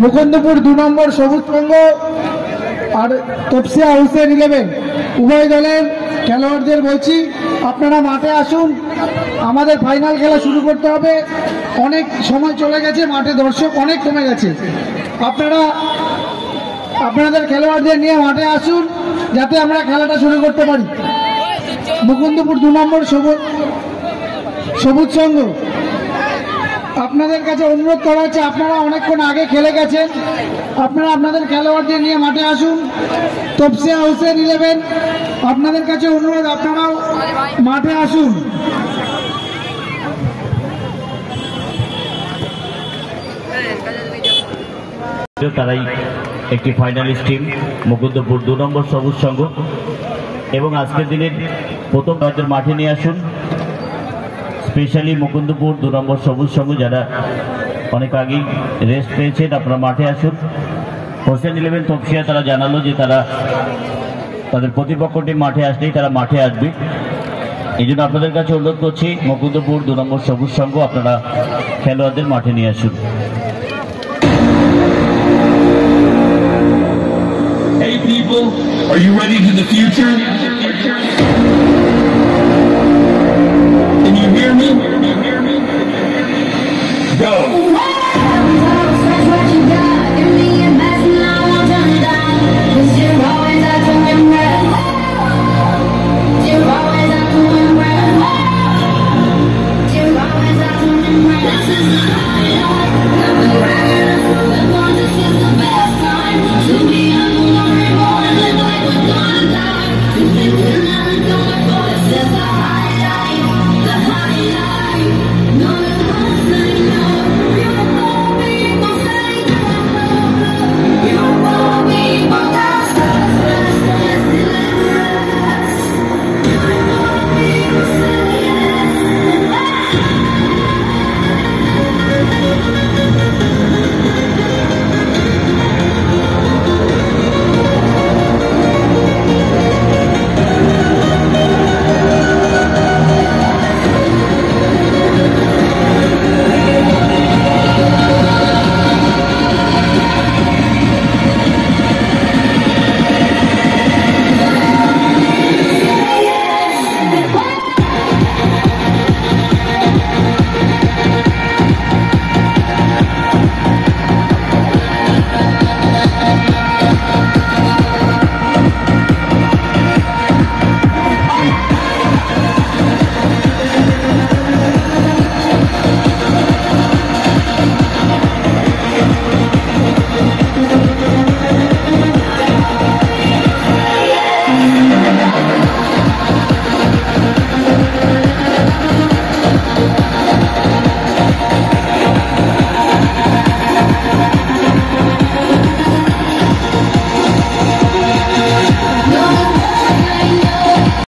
মুকুন্দপুর 2 নম্বর সবুজ সংঘ আর তপসিয়া হুসেন 11 উভয় দলের খেলোয়াড়দের বলছি আপনারা মাঠে আসুন, আমাদের ফাইনাল খেলা শুরু করতে হবে। অনেক সময় চলে গেছে, মাঠে দর্শক অনেক কমে গেছে। আপনারা আপনাদের খেলোয়াড়দের নিয়ে মাঠে আসুন যাতে আমরা খেলাটা শুরু করতে পারি। মুকুন্দপুর 2 নম্বর সবুজ সংঘ আপনাদের কাছে অনুরোধ করা হচ্ছে, আপনারা অনেকক্ষণ আগে খেলে গেছেন, আপনারা আপনাদের খেলোয়াড়দের নিয়ে মাঠে আসুন। তপসিয়া হুসেন 11 আপনাদের কাছে অনুরোধ, আপনারাও মাঠে আসুন। তারাই একটি ফাইনালিস্ট টিম মুকুন্দপুর 2 নম্বর সবুজ সংঘ, এবং আজকের দিনের প্রথম রাজ্যের মাঠে নিয়ে আসুন স্পেশালি মুকুন্দপুর 2 নম্বর সবুজ সংঘ যারা অনেক আগেই রেস্ট পেয়েছেন, আপনারা মাঠে আসুন। হোসেন 11 তপসিয়া তারা জানালো যে তারা তাদের প্রতিপক্ষ টিম মাঠে আসলেই তারা মাঠে আসবে। এই জন্য আপনাদের কাছে অনুরোধ করছি মুকুন্দপুর 2 নম্বর সবুজ সংঘ আপনারা খেলোয়াড়দের মাঠে নিয়ে আসুন। Hey people, are you ready for the future?